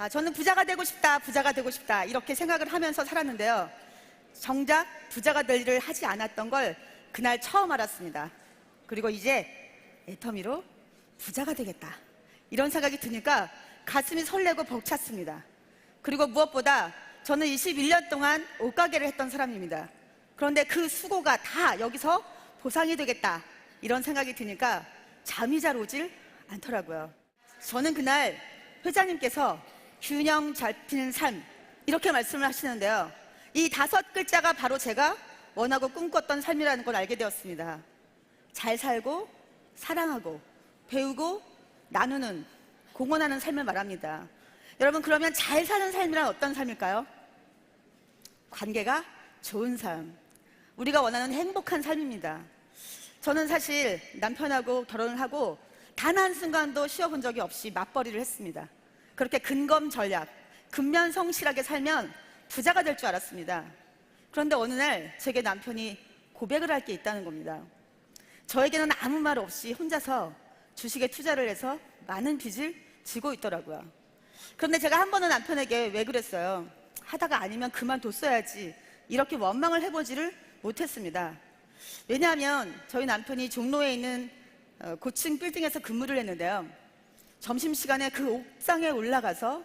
저는 부자가 되고 싶다, 부자가 되고 싶다 이렇게 생각을 하면서 살았는데요. 정작 부자가 될 일을 하지 않았던 걸 그날 처음 알았습니다. 그리고 이제 애터미로 부자가 되겠다 이런 생각이 드니까 가슴이 설레고 벅찼습니다. 그리고 무엇보다 저는 21년 동안 옷가게를 했던 사람입니다. 그런데 그 수고가 다 여기서 보상이 되겠다 이런 생각이 드니까 잠이 잘 오질 않더라고요. 저는 그날 회장님께서 균형 잡힌 삶 이렇게 말씀을 하시는데요. 이 5글자가 바로 제가 원하고 꿈꿨던 삶이라는 걸 알게 되었습니다. 잘 살고 사랑하고 배우고 나누는 공헌하는 삶을 말합니다. 여러분, 그러면 잘 사는 삶이란 어떤 삶일까요? 관계가 좋은 삶, 우리가 원하는 행복한 삶입니다. 저는 사실 남편하고 결혼을 하고 단 한순간도 쉬어본 적이 없이 맞벌이를 했습니다. 그렇게 근검전략, 근면성실하게 살면 부자가 될 줄 알았습니다. 그런데 어느 날 제게 남편이 고백을 할 게 있다는 겁니다. 저에게는 아무 말 없이 혼자서 주식에 투자를 해서 많은 빚을 지고 있더라고요. 그런데 제가 한 번은 남편에게 왜 그랬어요? 하다가 아니면 그만뒀어야지 이렇게 원망을 해보지를 못했습니다. 왜냐하면 저희 남편이 종로에 있는 고층 빌딩에서 근무를 했는데요. 점심시간에 그 옥상에 올라가서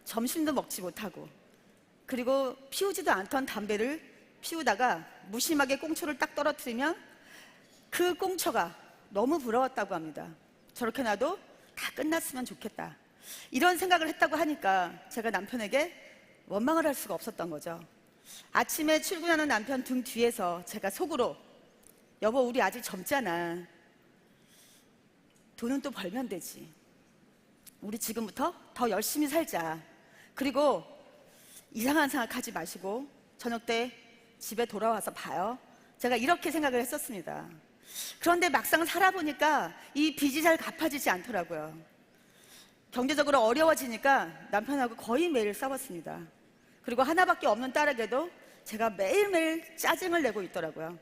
점심도 먹지 못하고 그리고 피우지도 않던 담배를 피우다가 무심하게 꽁초를 딱 떨어뜨리면 그 꽁초가 너무 부러웠다고 합니다. 저렇게 나도 다 끝났으면 좋겠다 이런 생각을 했다고 하니까 제가 남편에게 원망을 할 수가 없었던 거죠. 아침에 출근하는 남편 등 뒤에서 제가 속으로 여보, 우리 아직 젊잖아. 돈은 또 벌면 되지. 우리 지금부터 더 열심히 살자. 그리고 이상한 생각하지 마시고 저녁 때 집에 돌아와서 봐요. 제가 이렇게 생각을 했었습니다. 그런데 막상 살아보니까 이 빚이 잘 갚아지지 않더라고요. 경제적으로 어려워지니까 남편하고 거의 매일 싸웠습니다. 그리고 하나밖에 없는 딸에게도 제가 매일매일 짜증을 내고 있더라고요.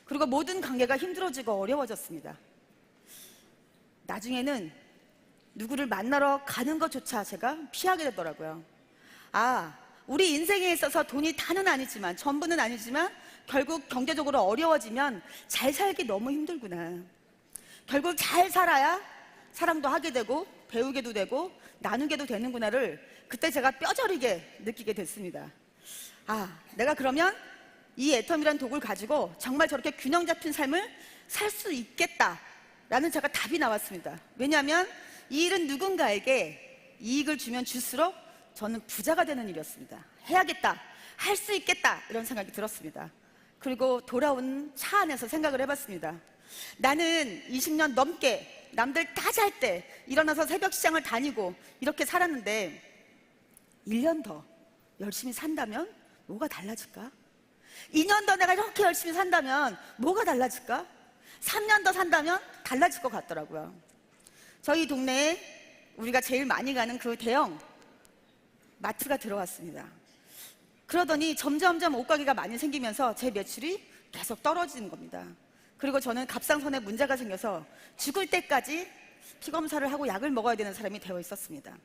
그리고 모든 관계가 힘들어지고 어려워졌습니다. 나중에는 누구를 만나러 가는 것조차 제가 피하게 되더라고요. 우리 인생에 있어서 돈이 다는 아니지만, 전부는 아니지만 결국 경제적으로 어려워지면 잘 살기 너무 힘들구나. 결국 잘 살아야 사랑도 하게 되고 배우게도 되고 나누게도 되는구나를 그때 제가 뼈저리게 느끼게 됐습니다. 내가 그러면 이 애텀이란 독을 가지고 정말 저렇게 균형 잡힌 삶을 살 수 있겠다라는 제가 답이 나왔습니다. 왜냐하면 이 일은 누군가에게 이익을 주면 줄수록 저는 부자가 되는 일이었습니다. 해야겠다, 할 수 있겠다 이런 생각이 들었습니다. 그리고 돌아온 차 안에서 생각을 해봤습니다. 나는 20년 넘게 남들 다 잘 때 일어나서 새벽 시장을 다니고 이렇게 살았는데 1년 더 열심히 산다면 뭐가 달라질까? 2년 더 내가 이렇게 열심히 산다면 뭐가 달라질까? 3년 더 산다면 달라질 것 같더라고요. 저희 동네에 우리가 제일 많이 가는 그 대형 마트가 들어왔습니다. 그러더니 점점점 옷가게가 많이 생기면서 제 매출이 계속 떨어지는 겁니다. 그리고 저는 갑상선에 문제가 생겨서 죽을 때까지 피검사를 하고 약을 먹어야 되는 사람이 되어 있었습니다.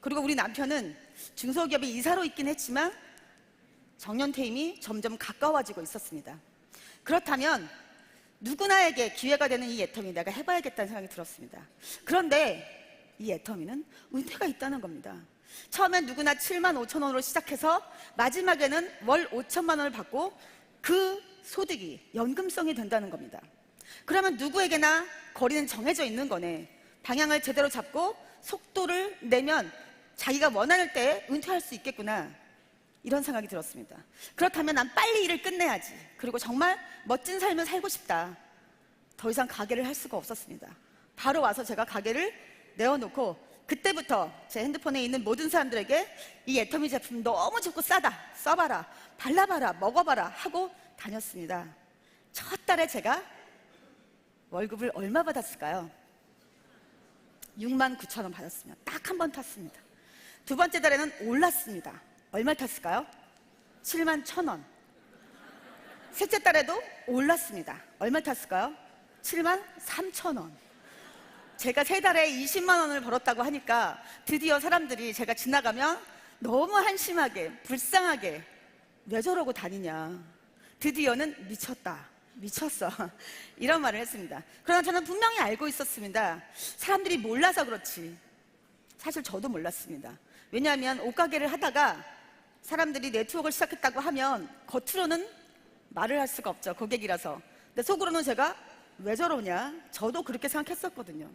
그리고 우리 남편은 중소기업에 이사로 있긴 했지만 정년퇴임이 점점 가까워지고 있었습니다. 그렇다면 누구나에게 기회가 되는 이 애터미 내가 해봐야겠다는 생각이 들었습니다. 그런데 이 애터미는 은퇴가 있다는 겁니다. 처음엔 누구나 7만 5천 원으로 시작해서 마지막에는 월 5천만 원을 받고 그 소득이 연금성이 된다는 겁니다. 그러면 누구에게나 거리는 정해져 있는 거네. 방향을 제대로 잡고 속도를 내면 자기가 원하는 때 은퇴할 수 있겠구나 이런 생각이 들었습니다. 그렇다면 난 빨리 일을 끝내야지. 그리고 정말 멋진 삶을 살고 싶다. 더 이상 가게를 할 수가 없었습니다. 바로 와서 제가 가게를 내어놓고 그때부터 제 핸드폰에 있는 모든 사람들에게 이 애터미 제품 너무 좋고 싸다, 써봐라, 발라봐라, 먹어봐라 하고 다녔습니다. 첫 달에 제가 월급을 얼마 받았을까요? 6만 9천 원 받았습니다. 딱 한 번 탔습니다. 두 번째 달에는 올랐습니다. 얼마 탔을까요? 7만 1천 원. 셋째 달에도 올랐습니다. 얼마 탔을까요? 7만 3천 원. 제가 세 달에 20만 원을 벌었다고 하니까 드디어 사람들이 제가 지나가면 너무 한심하게, 불쌍하게 왜 저러고 다니냐. 드디어는 미쳤다. 미쳤어. 이런 말을 했습니다. 그러나 저는 분명히 알고 있었습니다. 사람들이 몰라서 그렇지. 사실 저도 몰랐습니다. 왜냐하면 옷가게를 하다가 사람들이 네트워크를 시작했다고 하면 겉으로는 말을 할 수가 없죠. 고객이라서. 근데 속으로는 제가 왜 저러냐? 저도 그렇게 생각했었거든요.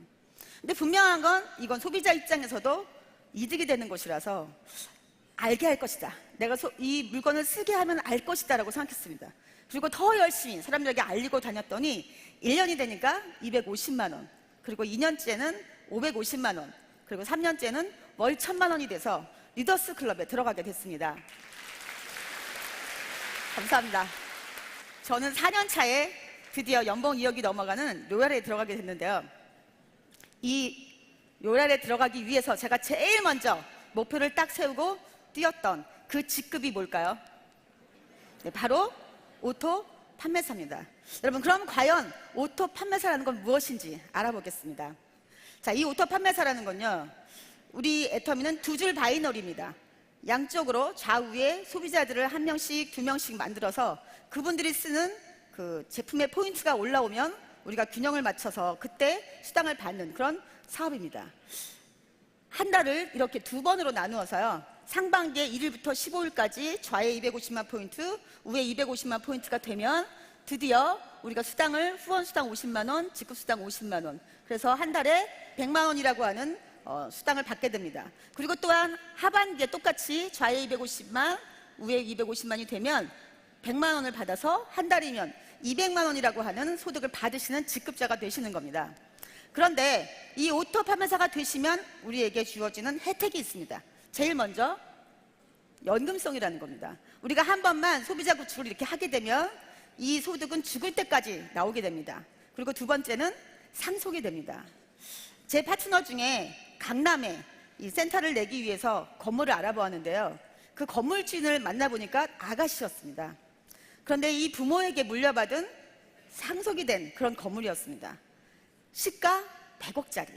근데 분명한 건 이건 소비자 입장에서도 이득이 되는 것이라서 알게 할 것이다. 내가 이 물건을 쓰게 하면 알 것이다 라고 생각했습니다. 그리고 더 열심히 사람들에게 알리고 다녔더니 1년이 되니까 250만 원, 그리고 2년째는 550만 원, 그리고 3년째는 월 1,000만 원이 돼서 리더스 클럽에 들어가게 됐습니다. 감사합니다. 저는 4년 차에 드디어 연봉 2억이 넘어가는 로얄에 들어가게 됐는데요. 이 로얄에 들어가기 위해서 제가 제일 먼저 목표를 딱 세우고 뛰었던 그 직급이 뭘까요? 네, 바로 오토 판매사입니다. 여러분, 그럼 과연 오토 판매사라는 건 무엇인지 알아보겠습니다. 자, 이 오토 판매사라는 건요, 우리 애터미는 두 줄 바이너리입니다. 양쪽으로 좌우에 소비자들을 한 명씩, 두 명씩 만들어서 그분들이 쓰는 그 제품의 포인트가 올라오면 우리가 균형을 맞춰서 그때 수당을 받는 그런 사업입니다. 한 달을 이렇게 두 번으로 나누어서요, 상반기에 1일부터 15일까지 좌에 250만 포인트, 우에 250만 포인트가 되면 드디어 우리가 수당을, 후원 수당 50만 원, 직급 수당 50만 원, 그래서 한 달에 100만 원이라고 하는 수당을 받게 됩니다. 그리고 또한 하반기에 똑같이 좌에 250만, 우에 250만이 되면 100만 원을 받아서 한 달이면 200만 원이라고 하는 소득을 받으시는 직급자가 되시는 겁니다. 그런데 이 오토 판매사가 되시면 우리에게 주어지는 혜택이 있습니다. 제일 먼저 연금성이라는 겁니다. 우리가 한 번만 소비자 구축을 이렇게 하게 되면 이 소득은 죽을 때까지 나오게 됩니다. 그리고 두 번째는 상속이 됩니다. 제 파트너 중에 강남에 이 센터를 내기 위해서 건물을 알아보았는데요, 그 건물 주인을 만나보니까 아가씨였습니다. 그런데 이 부모에게 물려받은 상속이 된 그런 건물이었습니다. 시가 100억짜리.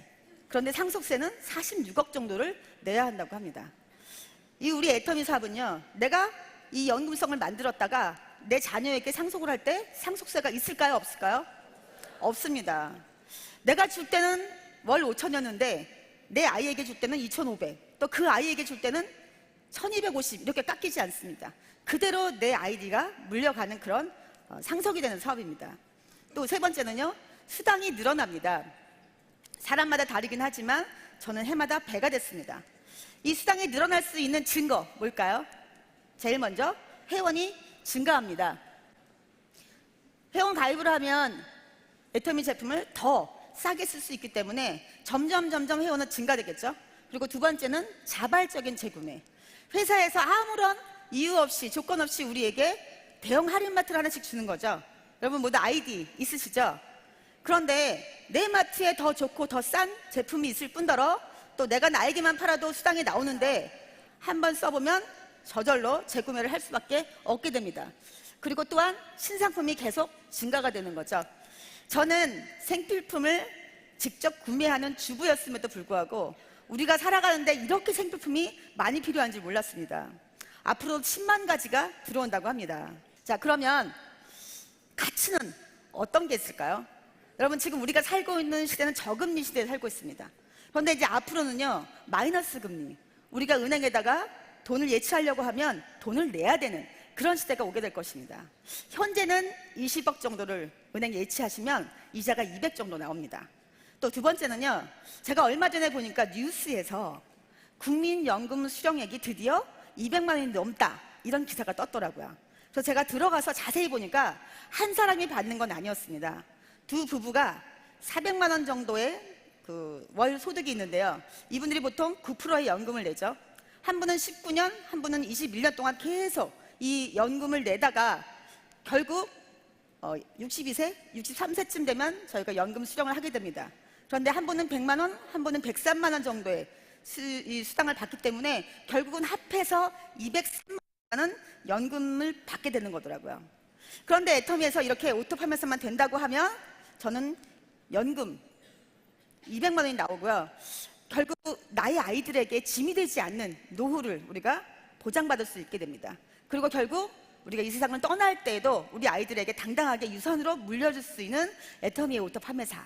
그런데 상속세는 46억 정도를 내야 한다고 합니다. 이 우리 애터미 사업은요, 내가 이 연금성을 만들었다가 내 자녀에게 상속을 할 때 상속세가 있을까요? 없을까요? 없습니다. 내가 줄 때는 월 5천이었는데 내 아이에게 줄 때는 2,500, 또 그 아이에게 줄 때는 1,250 이렇게 깎이지 않습니다. 그대로 내 아이디가 물려가는 그런 상속이 되는 사업입니다. 또 세 번째는요, 수당이 늘어납니다. 사람마다 다르긴 하지만 저는 해마다 배가 됐습니다. 이 수당이 늘어날 수 있는 증거 뭘까요? 제일 먼저 회원이 증가합니다. 회원 가입을 하면 애터미 제품을 더 싸게 쓸 수 있기 때문에 점점 회원은 증가되겠죠. 그리고 두 번째는 자발적인 재구매. 회사에서 아무런 이유 없이, 조건 없이 우리에게 대형 할인마트를 하나씩 주는 거죠. 여러분 모두 아이디 있으시죠? 그런데 내 마트에 더 좋고 더 싼 제품이 있을 뿐더러 또 내가 나에게만 팔아도 수당이 나오는데 한번 써보면 저절로 재구매를 할 수밖에 없게 됩니다. 그리고 또한 신상품이 계속 증가가 되는 거죠. 저는 생필품을 직접 구매하는 주부였음에도 불구하고 우리가 살아가는데 이렇게 생필품이 많이 필요한지 몰랐습니다. 앞으로 10만 가지가 들어온다고 합니다. 자, 그러면 가치는 어떤 게 있을까요? 여러분, 지금 우리가 살고 있는 시대는 저금리 시대에 살고 있습니다. 그런데 이제 앞으로는요, 마이너스 금리, 우리가 은행에다가 돈을 예치하려고 하면 돈을 내야 되는 그런 시대가 오게 될 것입니다. 현재는 20억 정도를 은행 예치하시면 이자가 200 정도 나옵니다. 또 두 번째는요, 제가 얼마 전에 보니까 뉴스에서 국민연금 수령액이 드디어 200만 원이 넘다, 이런 기사가 떴더라고요. 그래서 제가 들어가서 자세히 보니까 한 사람이 받는 건 아니었습니다. 두 부부가 400만 원 정도의 그 월 소득이 있는데요, 이분들이 보통 9%의 연금을 내죠. 한 분은 19년, 한 분은 21년 동안 계속 이 연금을 내다가 결국 62세, 63세쯤 되면 저희가 연금 수령을 하게 됩니다. 그런데 한 분은 100만 원, 한 분은 103만 원 정도의 수당을 받기 때문에 결국은 합해서 203만 원은 연금을 받게 되는 거더라고요. 그런데 애터미에서 이렇게 오토 판매사만 된다고 하면 저는 연금 200만 원이 나오고요. 결국 나의 아이들에게 짐이 되지 않는 노후를 우리가 보장받을 수 있게 됩니다. 그리고 결국 우리가 이 세상을 떠날 때에도 우리 아이들에게 당당하게 유산으로 물려줄 수 있는 애터미의 오토 판매사.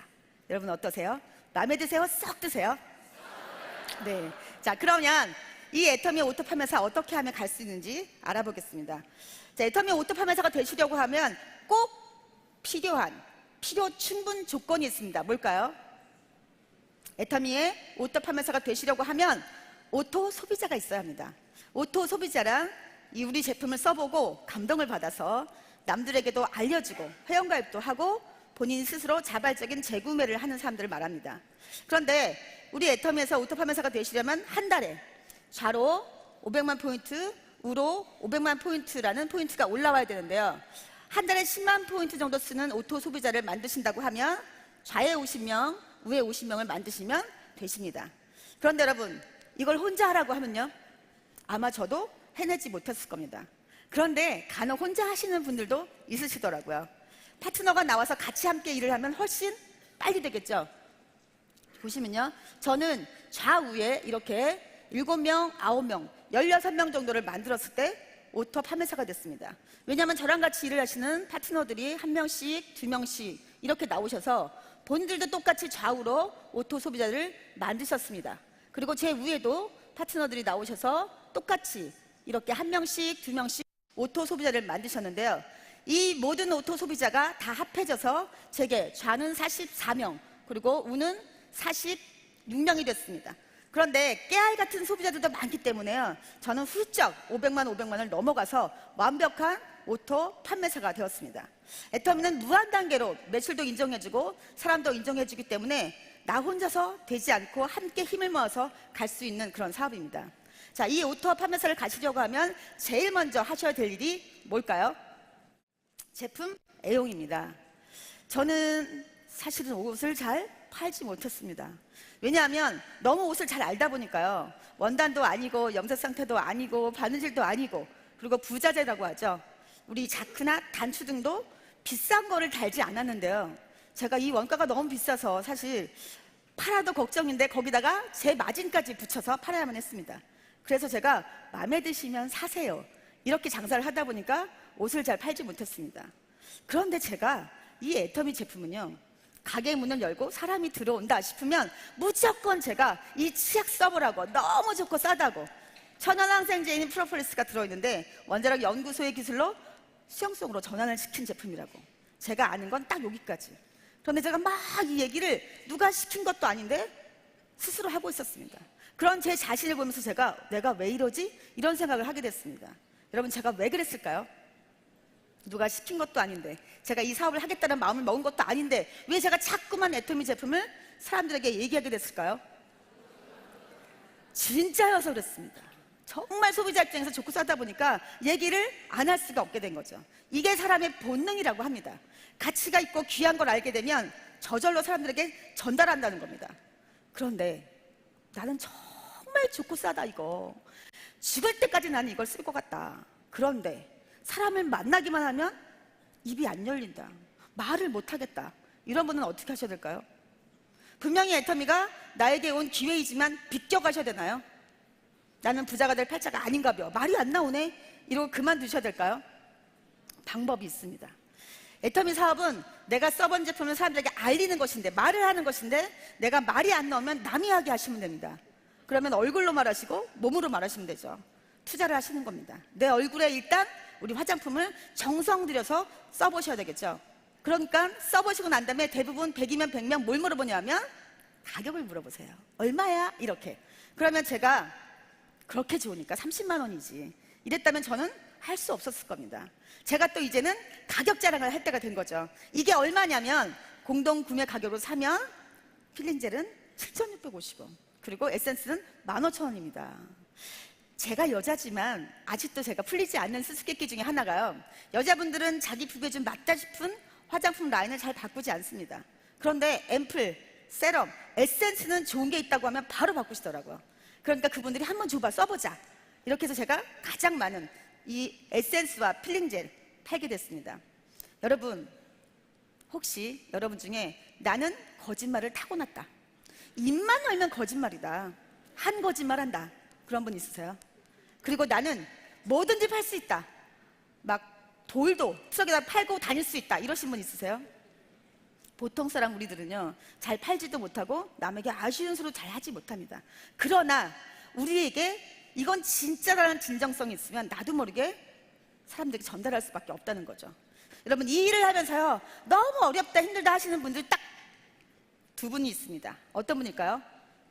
여러분 어떠세요? 마음에 드세요? 썩 드세요? 네. 자, 그러면 이 애터미 오토 판매사 어떻게 하면 갈 수 있는지 알아보겠습니다. 자, 애터미 오토 판매사가 되시려고 하면 꼭 필요 충분 조건이 있습니다. 뭘까요? 애터미의 오토 판매사가 되시려고 하면 오토 소비자가 있어야 합니다. 오토 소비자란 이 우리 제품을 써보고 감동을 받아서 남들에게도 알려주고 회원가입도 하고 본인 스스로 자발적인 재구매를 하는 사람들을 말합니다. 그런데 우리 애터미에서 오토 판매사가 되시려면 한 달에 좌로 500만 포인트, 우로 500만 포인트라는 포인트가 올라와야 되는데요. 한 달에 10만 포인트 정도 쓰는 오토 소비자를 만드신다고 하면 좌에 50명, 우에 50명을 만드시면 되십니다. 그런데 여러분, 이걸 혼자 하라고 하면요, 아마 저도 해내지 못했을 겁니다. 그런데 간혹 혼자 하시는 분들도 있으시더라고요. 파트너가 나와서 같이 함께 일을 하면 훨씬 빨리 되겠죠. 보시면요, 저는 좌우에 이렇게 7명, 9명, 16명 정도를 만들었을 때 오토 판매사가 됐습니다. 왜냐하면 저랑 같이 일을 하시는 파트너들이 1명씩, 2명씩 이렇게 나오셔서 본인들도 똑같이 좌우로 오토 소비자를 만드셨습니다. 그리고 제 위에도 파트너들이 나오셔서 똑같이 이렇게 1명씩, 2명씩 오토 소비자를 만드셨는데요. 이 모든 오토 소비자가 다 합해져서 제게 좌는 44명, 그리고 우는 46명이 됐습니다. 그런데 깨알 같은 소비자들도 많기 때문에요, 저는 훌쩍 500만을 넘어가서 완벽한 오토 판매사가 되었습니다. 애터미는 무한 단계로 매출도 인정해주고 사람도 인정해주기 때문에 나 혼자서 되지 않고 함께 힘을 모아서 갈 수 있는 그런 사업입니다. 자, 이 오토 판매사를 가시려고 하면 제일 먼저 하셔야 될 일이 뭘까요? 제품 애용입니다. 저는 사실은 옷을 잘 팔지 못했습니다. 왜냐하면 너무 옷을 잘 알다 보니까요, 원단도 아니고 염색 상태도 아니고 바느질도 아니고, 그리고 부자재라고 하죠. 우리 자크나 단추 등도 비싼 거를 달지 않았는데요, 제가 이 원가가 너무 비싸서 사실 팔아도 걱정인데 거기다가 제 마진까지 붙여서 팔아야만 했습니다. 그래서 제가 마음에 드시면 사세요, 이렇게 장사를 하다 보니까 옷을 잘 팔지 못했습니다. 그런데 제가 이 애터미 제품은요, 가게 문을 열고 사람이 들어온다 싶으면 무조건 제가 이 치약 써보라고, 너무 좋고 싸다고, 천연항생제인 프로폴리스가 들어있는데 원자력 연구소의 기술로 수용성으로 전환을 시킨 제품이라고. 제가 아는 건 딱 여기까지. 그런데 제가 막 이 얘기를 누가 시킨 것도 아닌데 스스로 하고 있었습니다. 그런 제 자신을 보면서 내가 왜 이러지? 이런 생각을 하게 됐습니다. 여러분, 제가 왜 그랬을까요? 누가 시킨 것도 아닌데, 제가 이 사업을 하겠다는 마음을 먹은 것도 아닌데 왜 제가 자꾸만 애터미 제품을 사람들에게 얘기하게 됐을까요? 진짜여서 그랬습니다. 정말 소비자 입장에서 좋고 싸다 보니까 얘기를 안 할 수가 없게 된 거죠. 이게 사람의 본능이라고 합니다. 가치가 있고 귀한 걸 알게 되면 저절로 사람들에게 전달한다는 겁니다. 그런데 나는 정말 좋고 싸다, 이거 죽을 때까지 나는 이걸 쓸 것 같다. 그런데 사람을 만나기만 하면 입이 안 열린다, 말을 못 하겠다, 이런 분은 어떻게 하셔야 될까요? 분명히 애터미가 나에게 온 기회이지만 비껴가셔야 되나요? 나는 부자가 될 팔자가 아닌가벼, 말이 안 나오네, 이러고 그만두셔야 될까요? 방법이 있습니다. 애터미 사업은 내가 써본 제품을 사람들에게 알리는 것인데, 말을 하는 것인데, 내가 말이 안 나오면 남이 하게 하시면 됩니다. 그러면 얼굴로 말하시고 몸으로 말하시면 되죠. 투자를 하시는 겁니다. 내 얼굴에 일단 우리 화장품을 정성 들여서 써보셔야 되겠죠. 그러니까 써보시고 난 다음에 대부분 100이면 100명 뭘 물어보냐면 가격을 물어보세요. 얼마야? 이렇게. 그러면 제가 그렇게 좋으니까 30만 원이지 이랬다면 저는 할 수 없었을 겁니다. 제가 또 이제는 가격 자랑을 할 때가 된 거죠. 이게 얼마냐면 공동 구매 가격으로 사면 필링젤은 7,650원, 그리고 에센스는 15,000원입니다. 제가 여자지만 아직도 제가 풀리지 않는 수수께끼 중에 하나가요, 여자분들은 자기 피부에 좀 맞다 싶은 화장품 라인을 잘 바꾸지 않습니다. 그런데 앰플, 세럼, 에센스는 좋은 게 있다고 하면 바로 바꾸시더라고요. 그러니까 그분들이 한번 줘봐, 써보자, 이렇게 해서 제가 가장 많은 이 에센스와 필링젤 팔게 됐습니다. 여러분, 혹시 여러분 중에 나는 거짓말을 타고났다, 입만 열면 거짓말이다. 한 거짓말 한다. 그런 분 있으세요? 그리고 나는 뭐든지 팔 수 있다. 막 돌도 트럭에다 팔고 다닐 수 있다. 이러신 분 있으세요? 보통 사람 우리들은요, 잘 팔지도 못하고 남에게 아쉬운 소리 잘 하지 못합니다. 그러나 우리에게 이건 진짜라는 진정성이 있으면 나도 모르게 사람들에게 전달할 수밖에 없다는 거죠. 여러분, 이 일을 하면서요, 너무 어렵다 힘들다 하시는 분들 딱 두 분이 있습니다. 어떤 분일까요?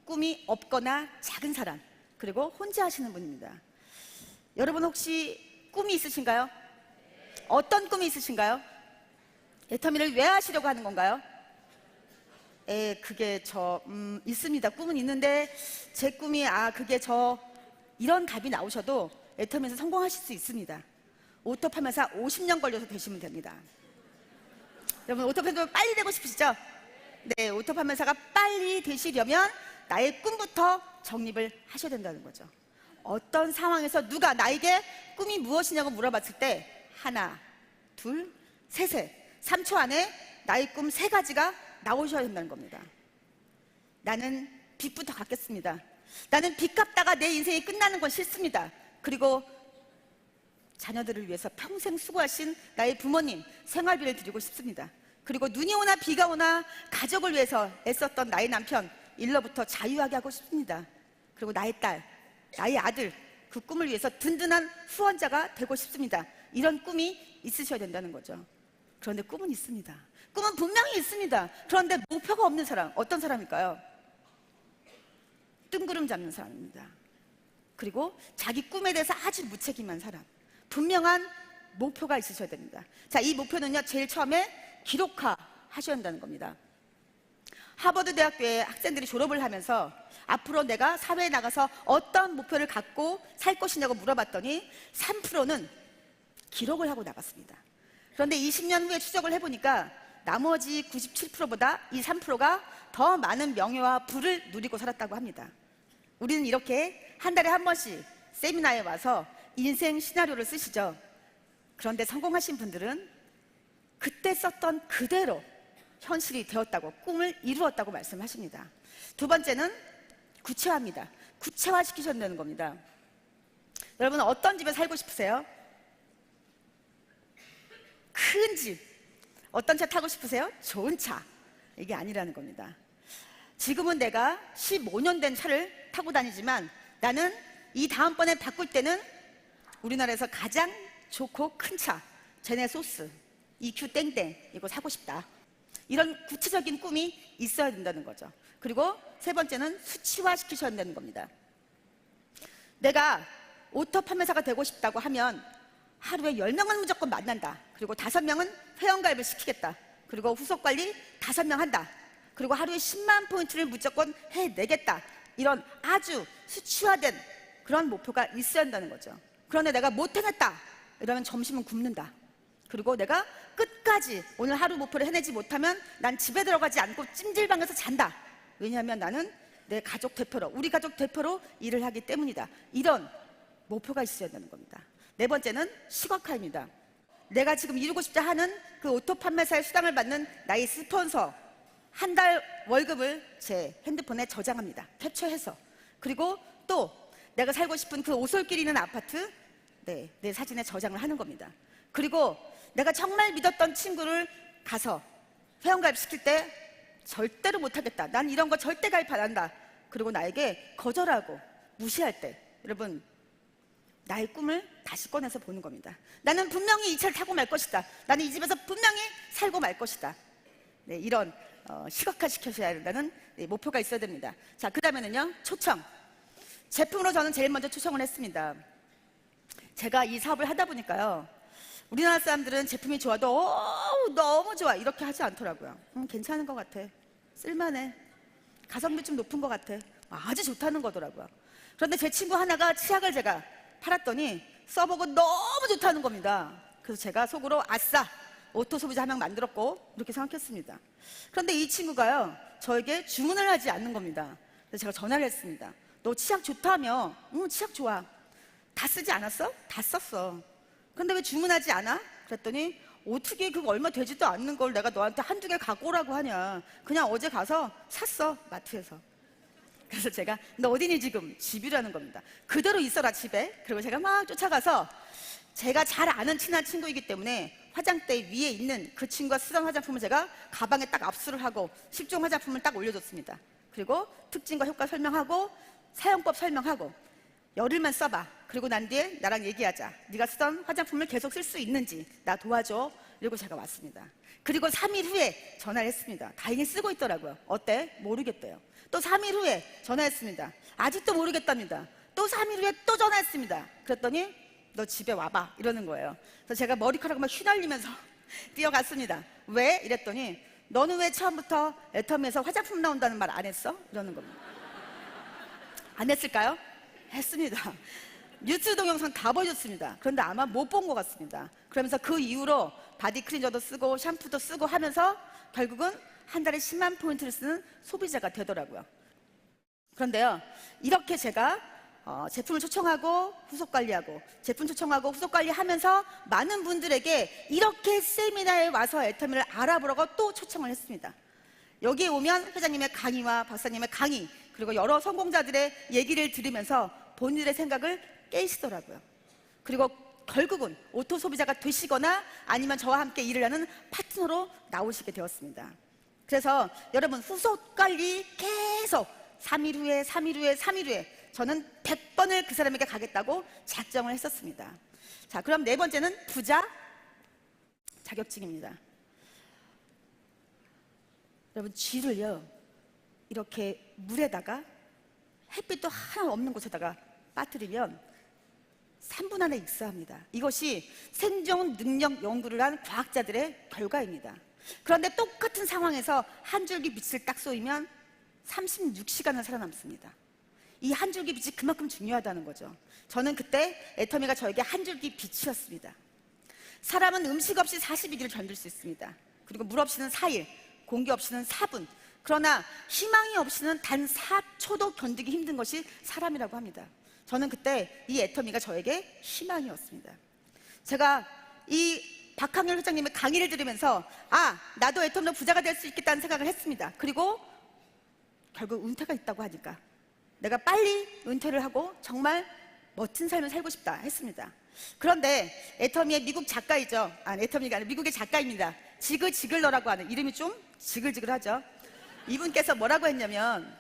꿈이 없거나 작은 사람, 그리고 혼자 하시는 분입니다. 여러분 혹시 꿈이 있으신가요? 어떤 꿈이 있으신가요? 애터미를 왜 하시려고 하는 건가요? 그게 있습니다. 꿈은 있는데 제 꿈이 그게 이런 답이 나오셔도 애터미에서 성공하실 수 있습니다. 오토 판매사 50년 걸려서 되시면 됩니다. 여러분, 오토 판매사 빨리 되고 싶으시죠? 네, 오토 판매사가 빨리 되시려면 나의 꿈부터 정립을 하셔야 된다는 거죠. 어떤 상황에서 누가 나에게 꿈이 무엇이냐고 물어봤을 때 하나, 둘, 셋에 3초 안에 나의 꿈 3가지가 나오셔야 된다는 겁니다. 나는 빚부터 갚겠습니다. 나는 빚 갚다가 내 인생이 끝나는 건 싫습니다. 그리고 자녀들을 위해서 평생 수고하신 나의 부모님 생활비를 드리고 싶습니다. 그리고 눈이 오나 비가 오나 가족을 위해서 애썼던 나의 남편 일로부터 자유하게 하고 싶습니다. 그리고 나의 딸, 나의 아들, 그 꿈을 위해서 든든한 후원자가 되고 싶습니다. 이런 꿈이 있으셔야 된다는 거죠. 그런데 꿈은 있습니다. 꿈은 분명히 있습니다. 그런데 목표가 없는 사람, 어떤 사람일까요? 뜬구름 잡는 사람입니다. 그리고 자기 꿈에 대해서 아주 무책임한 사람. 분명한 목표가 있으셔야 됩니다. 자, 이 목표는요, 제일 처음에 기록화 하셔야 한다는 겁니다. 하버드 대학교의 학생들이 졸업을 하면서 앞으로 내가 사회에 나가서 어떤 목표를 갖고 살 것이냐고 물어봤더니 3%는 기록을 하고 나갔습니다. 그런데 20년 후에 추적을 해보니까 나머지 97%보다 이 3%가 더 많은 명예와 부를 누리고 살았다고 합니다. 우리는 이렇게 한 달에 한 번씩 세미나에 와서 인생 시나리오를 쓰시죠. 그런데 성공하신 분들은 그때 썼던 그대로 현실이 되었다고, 꿈을 이루었다고 말씀하십니다. 두 번째는 구체화입니다. 구체화 시키셔야 되는 겁니다. 여러분, 어떤 집에 살고 싶으세요? 큰 집. 어떤 차 타고 싶으세요? 좋은 차. 이게 아니라는 겁니다. 지금은 내가 15년 된 차를 타고 다니지만 나는 이 다음번에 바꿀 때는 우리나라에서 가장 좋고 큰 차, 제네소스, EQ 땡땡, 이거 사고 싶다. 이런 구체적인 꿈이 있어야 된다는 거죠. 그리고 세 번째는 수치화 시키셔야 된다는 겁니다. 내가 오토 판매사가 되고 싶다고 하면 하루에 10명은 무조건 만난다. 그리고 5명은 회원가입을 시키겠다. 그리고 후속 관리 5명 한다. 그리고 하루에 10만 포인트를 무조건 해내겠다. 이런 아주 수치화된 그런 목표가 있어야 한다는 거죠. 그런데 내가 못 해냈다. 이러면 점심은 굶는다. 그리고 내가 끝까지 오늘 하루 목표를 해내지 못하면 난 집에 들어가지 않고 찜질방에서 잔다. 왜냐하면 나는 내 가족 대표로, 우리 가족 대표로 일을 하기 때문이다. 이런 목표가 있어야 되는 겁니다. 네 번째는 시각화입니다. 내가 지금 이루고 싶다 하는 그 오토 판매사의 수당을 받는 나의 스폰서 한 달 월급을 제 핸드폰에 저장합니다. 캡처해서. 그리고 또 내가 살고 싶은 그 오솔길 있는 아파트, 내 사진에 저장을 하는 겁니다. 그리고 내가 정말 믿었던 친구를 가서 회원가입 시킬 때 절대로 못하겠다. 난 이런 거 절대 가입 안 한다. 그리고 나에게 거절하고 무시할 때 여러분, 나의 꿈을 다시 꺼내서 보는 겁니다. 나는 분명히 이 차를 타고 말 것이다. 나는 이 집에서 분명히 살고 말 것이다. 네, 이런 시각화 시켜셔야 된다는 목표가 있어야 됩니다. 자, 그 다음에는요, 초청. 제품으로 저는 제일 먼저 초청을 했습니다. 제가 이 사업을 하다 보니까요, 우리나라 사람들은 제품이 좋아도 너무 좋아 이렇게 하지 않더라고요. 괜찮은 것 같아, 쓸만해, 가성비 좀 높은 것 같아, 아주 좋다는 거더라고요. 그런데 제 친구 하나가 치약을 제가 팔았더니 써보고 너무 좋다는 겁니다. 그래서 제가 속으로 아싸, 오토 소비자 한 명 만들었고 이렇게 생각했습니다. 그런데 이 친구가요, 저에게 주문을 하지 않는 겁니다. 그래서 제가 전화를 했습니다. 너 치약 좋다며? 응, 치약 좋아. 다 쓰지 않았어? 다 썼어. 근데 왜 주문하지 않아? 그랬더니 어떻게 그거 얼마 되지도 않는 걸 내가 너한테 한두 개 갖고 오라고 하냐. 그냥 어제 가서 샀어, 마트에서. 그래서 제가 너 어디니 지금? 집이라는 겁니다. 그대로 있어라 집에. 그리고 제가 막 쫓아가서 제가 잘 아는 친한 친구이기 때문에 화장대 위에 있는 그 친구가 쓰던 화장품을 제가 가방에 딱 압수를 하고 10종 화장품을 딱 올려줬습니다. 그리고 특징과 효과 설명하고 사용법 설명하고 열흘만 써봐. 그리고 난 뒤에 나랑 얘기하자. 네가 쓰던 화장품을 계속 쓸 수 있는지 나 도와줘. 이러고 제가 왔습니다. 그리고 3일 후에 전화를 했습니다. 다행히 쓰고 있더라고요. 어때? 모르겠대요. 또 3일 후에 전화했습니다. 아직도 모르겠답니다. 또 3일 후에 또 전화했습니다. 그랬더니 너 집에 와봐 이러는 거예요. 그래서 제가 머리카락을 막 휘날리면서 뛰어갔습니다. 왜? 이랬더니 너는 왜 처음부터 애터미에서 화장품 나온다는 말 안 했어? 이러는 겁니다. 안 했을까요? 했습니다. 뉴스 동영상 다 보여줬습니다. 그런데 아마 못 본 것 같습니다. 그러면서 그 이후로 바디 클린저도 쓰고 샴푸도 쓰고 하면서 결국은 한 달에 10만 포인트를 쓰는 소비자가 되더라고요. 그런데요, 이렇게 제가 제품을 초청하고 후속 관리하고 제품 초청하고 후속 관리하면서 많은 분들에게 이렇게 세미나에 와서 애터미를 알아보라고 또 초청을 했습니다. 여기에 오면 회장님의 강의와 박사님의 강의 그리고 여러 성공자들의 얘기를 들으면서 본인들의 생각을 깨시더라고요. 그리고 결국은 오토 소비자가 되시거나 아니면 저와 함께 일을 하는 파트너로 나오시게 되었습니다. 그래서 여러분 후속 관리 계속 3일 후에 3일 후에 3일 후에 저는 100번을 그 사람에게 가겠다고 작정을 했었습니다. 자, 그럼 네 번째는 부자 자격증입니다. 여러분 쥐를요 이렇게 물에다가 햇빛도 하나 없는 곳에다가 빠뜨리면 3분 안에 익사합니다. 이것이 생존 능력 연구를 한 과학자들의 결과입니다. 그런데 똑같은 상황에서 한 줄기 빛을 딱 쏘이면 36시간을 살아남습니다. 이 한 줄기 빛이 그만큼 중요하다는 거죠. 저는 그때 애터미가 저에게 한 줄기 빛이었습니다. 사람은 음식 없이 42일을 견딜 수 있습니다. 그리고 물 없이는 4일, 공기 없이는 4분. 그러나 희망이 없이는 단 4초도 견디기 힘든 것이 사람이라고 합니다. 저는 그때 이 애터미가 저에게 희망이었습니다. 제가 이 박항렬 회장님의 강의를 들으면서 나도 애터미로 부자가 될 수 있겠다는 생각을 했습니다. 그리고 결국 은퇴가 있다고 하니까 내가 빨리 은퇴를 하고 정말 멋진 삶을 살고 싶다 했습니다. 그런데 애터미의 미국 작가이죠. 애터미가 아니라 미국의 작가입니다. 지그 지글러라고 하는, 이름이 좀 지글지글하죠. 이분께서 뭐라고 했냐면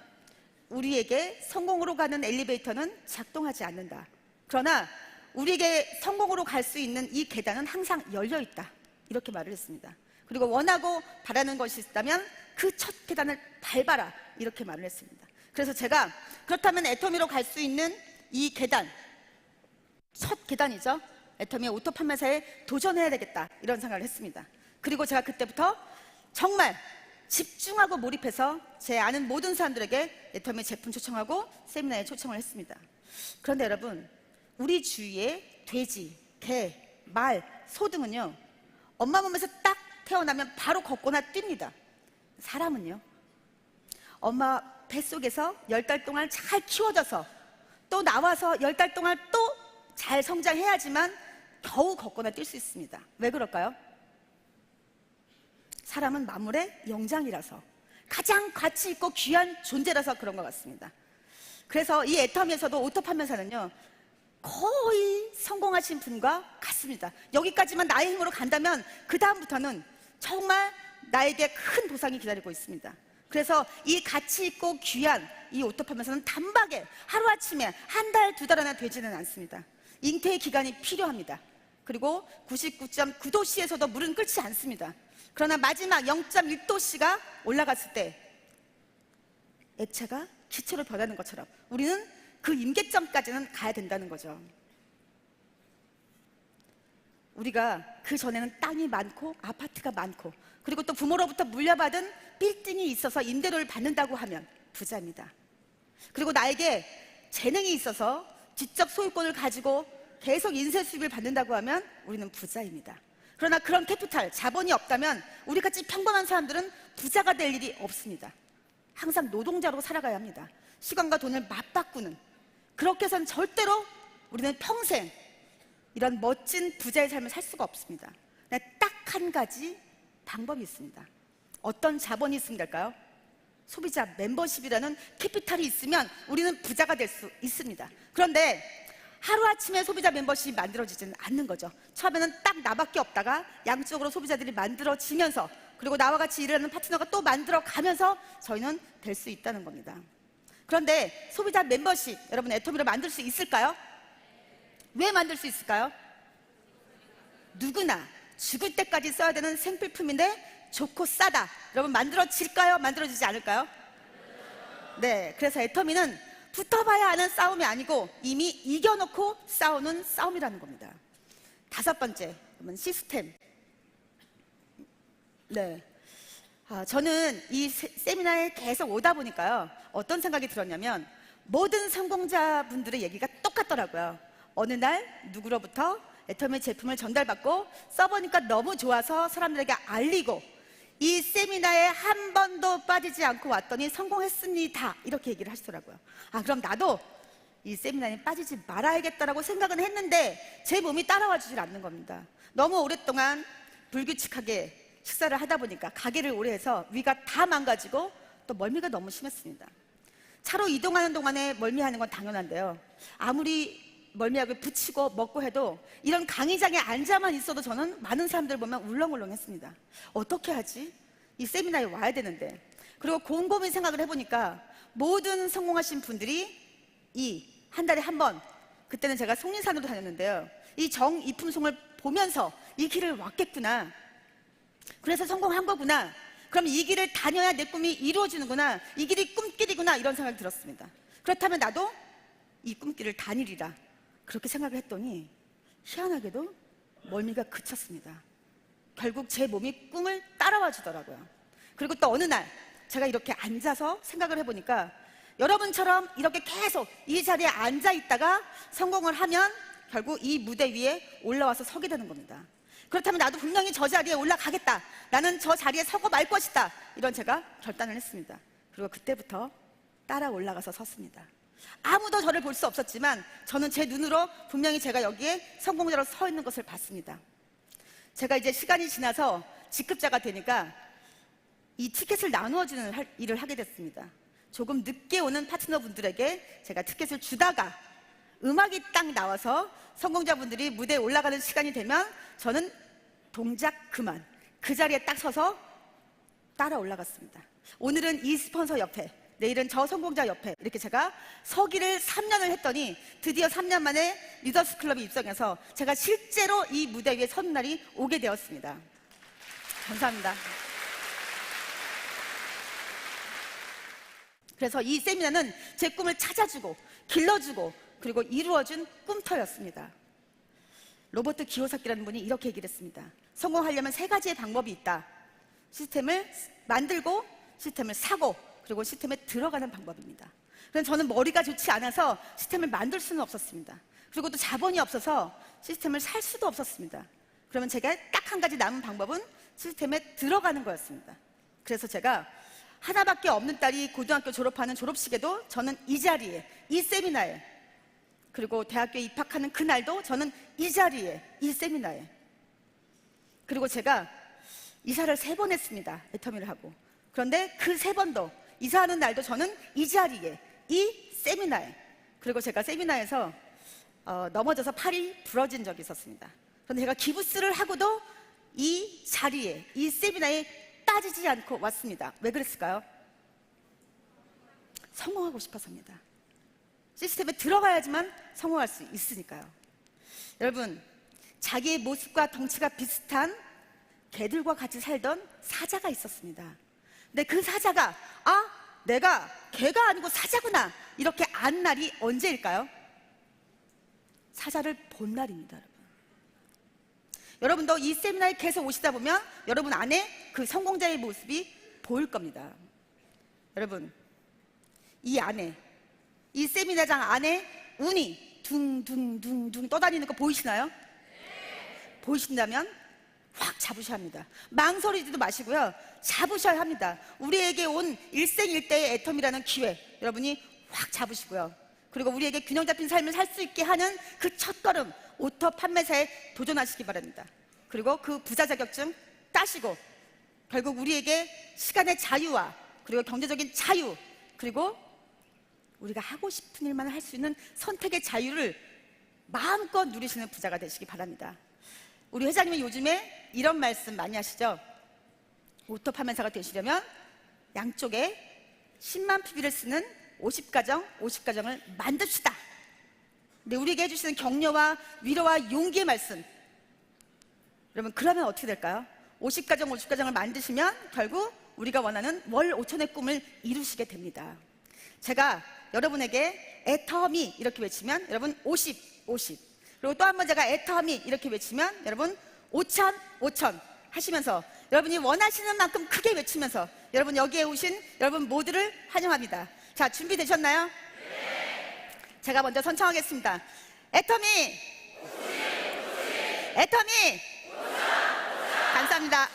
우리에게 성공으로 가는 엘리베이터는 작동하지 않는다. 그러나 우리에게 성공으로 갈 수 있는 이 계단은 항상 열려 있다. 이렇게 말을 했습니다. 그리고 원하고 바라는 것이 있다면 그 첫 계단을 밟아라. 이렇게 말을 했습니다. 그래서 제가 그렇다면 애터미로 갈 수 있는 이 계단, 첫 계단이죠. 애터미의 오토 판매사에 도전해야 되겠다. 이런 생각을 했습니다. 그리고 제가 그때부터 정말 집중하고 몰입해서 제 아는 모든 사람들에게 애터미 제품 초청하고 세미나에 초청을 했습니다. 그런데 여러분, 우리 주위에 돼지, 개, 말, 소 등은요 엄마 몸에서 딱 태어나면 바로 걷거나 뜁니다. 사람은요 엄마 뱃속에서 10달 동안 잘 키워져서 또 나와서 10달 동안 또 잘 성장해야지만 겨우 걷거나 뛸 수 있습니다. 왜 그럴까요? 사람은 만물의 영장이라서, 가장 가치 있고 귀한 존재라서 그런 것 같습니다. 그래서 이 애터미에서도 오토 판매사는요 거의 성공하신 분과 같습니다. 여기까지만 나의 힘으로 간다면 그 다음부터는 정말 나에게 큰 보상이 기다리고 있습니다. 그래서 이 가치 있고 귀한 이 오토 판매사는 단박에 하루아침에 한 달, 두 달 안에 되지는 않습니다. 잉태의 기간이 필요합니다. 그리고 99.9도씨에서도 물은 끓지 않습니다. 그러나 마지막 0.1도씨가 올라갔을 때 액체가 기체로 변하는 것처럼 우리는 그 임계점까지는 가야 된다는 거죠. 우리가 그 전에는 땅이 많고 아파트가 많고 그리고 또 부모로부터 물려받은 빌딩이 있어서 임대료를 받는다고 하면 부자입니다. 그리고 나에게 재능이 있어서 지적 소유권을 가지고 계속 인세 수입을 받는다고 하면 우리는 부자입니다. 그러나 그런 캐피탈, 자본이 없다면 우리같이 평범한 사람들은 부자가 될 일이 없습니다. 항상 노동자로 살아가야 합니다. 시간과 돈을 맞바꾸는, 그렇게 해서는 절대로 우리는 평생 이런 멋진 부자의 삶을 살 수가 없습니다. 딱 한 가지 방법이 있습니다. 어떤 자본이 있으면 될까요? 소비자 멤버십이라는 캐피탈이 있으면 우리는 부자가 될 수 있습니다. 그런데 하루아침에 소비자 멤버십이 만들어지지는 않는 거죠. 처음에는 딱 나밖에 없다가 양쪽으로 소비자들이 만들어지면서, 그리고 나와 같이 일하는 파트너가 또 만들어가면서 저희는 될 수 있다는 겁니다. 그런데 소비자 멤버십, 여러분 애터미를 만들 수 있을까요? 왜 만들 수 있을까요? 누구나 죽을 때까지 써야 되는 생필품인데 좋고 싸다. 여러분 만들어질까요? 만들어지지 않을까요? 네, 그래서 애터미는 붙어봐야 하는 싸움이 아니고 이미 이겨놓고 싸우는 싸움이라는 겁니다. 다섯 번째, 시스템. 네, 저는 이 세미나에 계속 오다 보니까요, 어떤 생각이 들었냐면 모든 성공자분들의 얘기가 똑같더라고요. 어느 날 누구로부터 애터미 제품을 전달받고 써보니까 너무 좋아서 사람들에게 알리고 이 세미나에 한 번도 빠지지 않고 왔더니 성공했습니다, 이렇게 얘기를 하시더라고요. 그럼 나도 이 세미나에 빠지지 말아야겠다라고 생각은 했는데 제 몸이 따라와 주질 않는 겁니다. 너무 오랫동안 불규칙하게 식사를 하다 보니까, 가게를 오래 해서 위가 다 망가지고 또 멀미가 너무 심했습니다. 차로 이동하는 동안에 멀미하는 건 당연한데요, 아무리 멀미약을 붙이고 먹고 해도 이런 강의장에 앉아만 있어도 저는 많은 사람들 보면 울렁울렁했습니다. 어떻게 하지? 이 세미나에 와야 되는데. 그리고 곰곰이 생각을 해보니까 모든 성공하신 분들이 이 한 달에 한 번, 그때는 제가 속리산으로 다녔는데요, 이 정이품송을 보면서 이 길을 왔겠구나, 그래서 성공한 거구나, 그럼 이 길을 다녀야 내 꿈이 이루어지는구나, 이 길이 꿈길이구나, 이런 생각이 들었습니다. 그렇다면 나도 이 꿈길을 다니리라, 그렇게 생각을 했더니 희한하게도 멀미가 그쳤습니다. 결국 제 몸이 꿈을 따라와 주더라고요. 그리고 또 어느 날 제가 이렇게 앉아서 생각을 해보니까 여러분처럼 이렇게 계속 이 자리에 앉아 있다가 성공을 하면 결국 이 무대 위에 올라와서 서게 되는 겁니다. 그렇다면 나도 분명히 저 자리에 올라가겠다, 나는 저 자리에 서고 말 것이다, 이런 제가 결단을 했습니다. 그리고 그때부터 따라 올라가서 섰습니다. 아무도 저를 볼 수 없었지만 저는 제 눈으로 분명히 제가 여기에 성공자로 서 있는 것을 봤습니다. 제가 이제 시간이 지나서 직급자가 되니까 이 티켓을 나누어주는 일을 하게 됐습니다. 조금 늦게 오는 파트너분들에게 제가 티켓을 주다가 음악이 딱 나와서 성공자분들이 무대에 올라가는 시간이 되면 저는 동작 그만, 그 자리에 딱 서서 따라 올라갔습니다. 오늘은 이 스폰서 옆에, 내일은 저 성공자 옆에, 이렇게 제가 서기를 3년을 했더니 드디어 3년 만에 리더스 클럽에 입성해서 제가 실제로 이 무대 위에 선 날이 오게 되었습니다. 감사합니다. 그래서 이 세미나는 제 꿈을 찾아주고 길러주고 그리고 이루어준 꿈터였습니다. 로버트 기요사키라는 분이 이렇게 얘기를 했습니다. 성공하려면 세 가지의 방법이 있다. 시스템을 만들고, 시스템을 사고, 그리고 시스템에 들어가는 방법입니다. 그래서 저는 머리가 좋지 않아서 시스템을 만들 수는 없었습니다. 그리고 또 자본이 없어서 시스템을 살 수도 없었습니다. 그러면 제가 딱 한 가지 남은 방법은 시스템에 들어가는 거였습니다. 그래서 제가 하나밖에 없는 딸이 고등학교 졸업하는 졸업식에도 저는 이 자리에, 이 세미나에, 그리고 대학교에 입학하는 그날도 저는 이 자리에, 이 세미나에, 그리고 제가 이사를 3번 했습니다. 애터미를 하고. 그런데 그 3번도, 이사하는 날도 저는 이 자리에, 이 세미나에, 그리고 제가 세미나에서 넘어져서 팔이 부러진 적이 있었습니다. 그런데 제가 기부스를 하고도 이 자리에, 이 세미나에 빠지지 않고 왔습니다. 왜 그랬을까요? 성공하고 싶어서입니다. 시스템에 들어가야지만 성공할 수 있으니까요. 여러분, 자기의 모습과 덩치가 비슷한 개들과 같이 살던 사자가 있었습니다. 근데 그 사자가 내가 개가 아니고 사자구나, 이렇게 안 날이 언제일까요? 사자를 본 날입니다. 여러분, 여러분도 이 세미나에 계속 오시다 보면 여러분 안에 그 성공자의 모습이 보일 겁니다. 여러분, 이 안에, 이 세미나장 안에 운이 둥둥둥둥 떠다니는 거 보이시나요? 네. 보이신다면 확 잡으셔야 합니다. 망설이지도 마시고요, 잡으셔야 합니다. 우리에게 온 일생일대의 애텀이라는 기회, 여러분이 확 잡으시고요, 그리고 우리에게 균형 잡힌 삶을 살 수 있게 하는 그 첫걸음, 오토 판매사에 도전하시기 바랍니다. 그리고 그 부자 자격증 따시고 결국 우리에게 시간의 자유와 그리고 경제적인 자유, 그리고 우리가 하고 싶은 일만 할 수 있는 선택의 자유를 마음껏 누리시는 부자가 되시기 바랍니다. 우리 회장님은 요즘에 이런 말씀 많이 하시죠? 오토 판매사가 되시려면 양쪽에 10만 PB를 쓰는 50가정을 만듭시다. 근데 우리에게 해주시는 격려와 위로와 용기의 말씀, 여러분 그러면 어떻게 될까요? 50가정을 만드시면 결국 우리가 원하는 월 5천의 꿈을 이루시게 됩니다. 제가 여러분에게 애터미 이렇게 외치면 여러분 50 그리고 또 한 번 제가 애터미 이렇게 외치면 여러분 5천 하시면서 여러분이 원하시는 만큼 크게 외치면서 여러분 여기에 오신 여러분 모두를 환영합니다. 자, 준비되셨나요? 네. 제가 먼저 선창하겠습니다. 애터미 감사합니다.